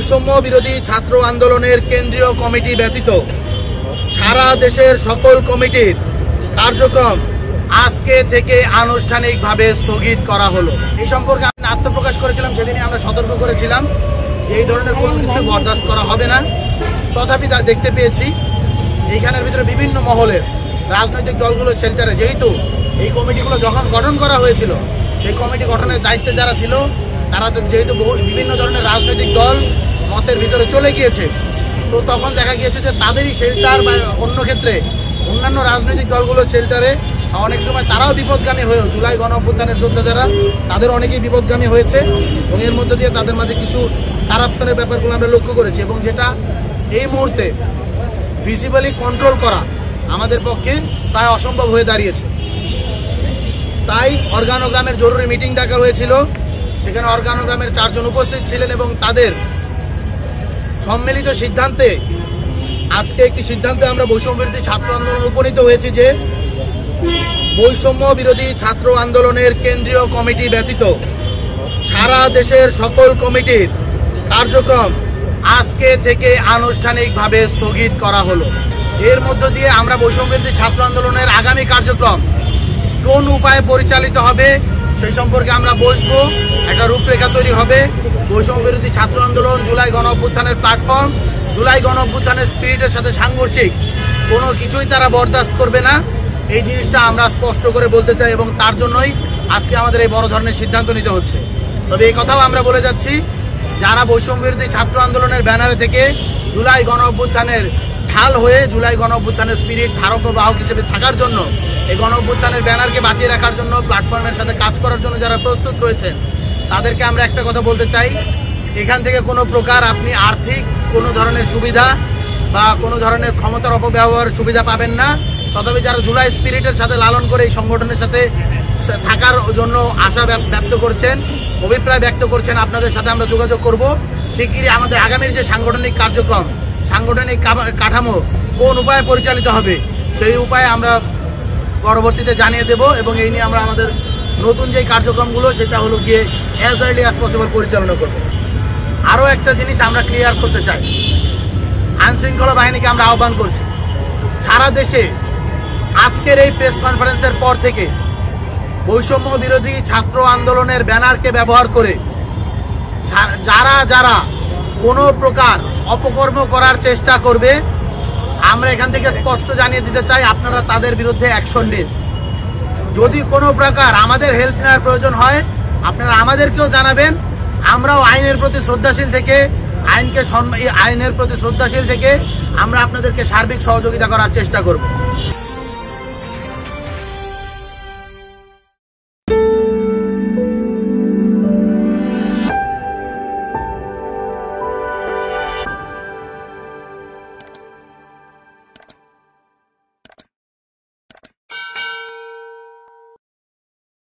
বৈষম্য বিরোধী ছাত্র আন্দোলনের কেন্দ্রীয় কমিটি ব্যতীত সারা দেশের সকল কমিটির কার্যক্রম আজকে থেকে আনুষ্ঠানিকভাবে স্থগিত করা হলো। এই সম্পর্কে আমি আত্মপ্রকাশ করেছিলাম, সেদিনই আমরা সতর্ক করেছিলাম যে এই ধরনের কোনো কিছু বরদাস্ত করা হবে না। তথাপি তা দেখতে পেয়েছি এইখানের ভিতরে বিভিন্ন মহলের রাজনৈতিক দলগুলোর শেল্টারে, যেহেতু এই কমিটিগুলো যখন গঠন করা হয়েছিল সেই কমিটি গঠনের দায়িত্বে যারা ছিল তারা তো যেহেতু বিভিন্ন ধরনের রাজনৈতিক দল মতের ভিতরে চলে গিয়েছে, তো তখন দেখা গিয়েছে যে তাদেরই শেল্টার বা অন্য ক্ষেত্রে অন্যান্য রাজনৈতিক দলগুলোর শেল্টারে অনেক সময় তারাও বিপদগামী হয়েও জুলাই গণ অভ্যুত্থানের যোদ্ধা যারা তাদের অনেকেই বিপদগামী হয়েছে এবং এর মধ্যে দিয়ে তাদের মাঝে কিছু কারাপশনের ব্যাপারগুলো আমরা লক্ষ্য করেছি এবং যেটা এই মুহূর্তে ভিজিবলি কন্ট্রোল করা আমাদের পক্ষে প্রায় অসম্ভব হয়ে দাঁড়িয়েছে। তাই অর্গানোগ্রামের জরুরি মিটিং ডাকা হয়েছিল, সেখানে অর্গানোগ্রামের 4 জন উপস্থিত ছিলেন এবং তাদের সম্মিলিত সিদ্ধান্তে আজকে একটি সিদ্ধান্তে আমরা বৈষম্য বিরোধী ছাত্র আন্দোলন উপনীত হয়েছি যে বৈষম্য বিরোধী ছাত্র আন্দোলনের কেন্দ্রীয় কমিটি ব্যতীত সারা দেশের সকল কমিটির কার্যক্রম আজকে থেকে আনুষ্ঠানিকভাবে স্থগিত করা হলো। এর মধ্য দিয়ে আমরা বৈষম্য বিরোধী ছাত্র আন্দোলনের আগামী কার্যক্রম কোন উপায়ে পরিচালিত হবে সেই সম্পর্কে আমরা বসবো, একটা রূপরেখা তৈরি হবে। বৈষম্য বিরোধী ছাত্র আন্দোলন জুলাই গণ অভ্যুত্থানের প্ল্যাটফর্ম, জুলাই গণ অভ্যুত্থানের স্পিরিটের সাথে সাংঘর্ষিক কোনো কিছুই তারা বরদাস্ত করবে না, এই জিনিসটা আমরা স্পষ্ট করে বলতে চাই এবং তার জন্যই আজকে আমাদের এই বড় ধরনের সিদ্ধান্ত নিতে হচ্ছে। তবে এই কথাও আমরা বলে যাচ্ছি, যারা বৈষম্য বিরোধী ছাত্র আন্দোলনের ব্যানারে থেকে জুলাই গণ অভ্যুত্থানের ঢাল হয়ে জুলাই গণ অভ্যুত্থানের স্পিরিট ধারক ও বাহক হিসেবে থাকার জন্য, এই গণ অভ্যুত্থানের ব্যানারকে বাঁচিয়ে রাখার জন্য, প্ল্যাটফর্মের সাথে কাজ করার জন্য যারা প্রস্তুত রয়েছেন তাদেরকে আমরা একটা কথা বলতে চাই, এখান থেকে কোনো প্রকার আপনি আর্থিক কোনো ধরনের সুবিধা বা কোনো ধরনের ক্ষমতার অপব্যবহার সুবিধা পাবেন না। তথাপি যারা জুলাই স্পিরিটের সাথে লালন করে এই সংগঠনের সাথে থাকার জন্য আশা ব্যক্ত করছেন, অভিপ্রায় ব্যক্ত করছেন, আপনাদের সাথে আমরা যোগাযোগ করব। শিগগিরই আমাদের আগামীর যে সাংগঠনিক কার্যক্রম, সাংগঠনিক কাঠামো কোন উপায়ে পরিচালিত হবে সেই উপায়ে আমরা পরবর্তীতে জানিয়ে দেব এবং এই নিয়ে আমরা আমাদের নতুন যে কার্যক্রমগুলো সেটা হলো গিয়ে অ্যাজ আর্লি অ্যাজ পসিবল পরিচালনা করব। আরও একটা জিনিস আমরা ক্লিয়ার করতে চাই, আইনশৃঙ্খলা বাহিনীকে আমরা আহ্বান করছি সারা দেশে আজকের এই প্রেস কনফারেন্সের পর থেকে বৈষম্য বিরোধী ছাত্র আন্দোলনের ব্যানারকে ব্যবহার করে যারা যারা কোনো প্রকার অপকর্ম করার চেষ্টা করবে আমরা এখান থেকে স্পষ্ট জানিয়ে দিতে চাই, আপনারা তাদের বিরুদ্ধে অ্যাকশন নিন। যদি কোনো প্রকার আমাদের হেল্প নেওয়ার প্রয়োজন হয় আপনারা আমাদেরকেও জানাবেন, আমরাও আইনের প্রতি শ্রদ্ধাশীল থেকে আইনের প্রতি শ্রদ্ধাশীল থেকে আমরা আপনাদেরকে সার্বিক সহযোগিতা করার চেষ্টা করব।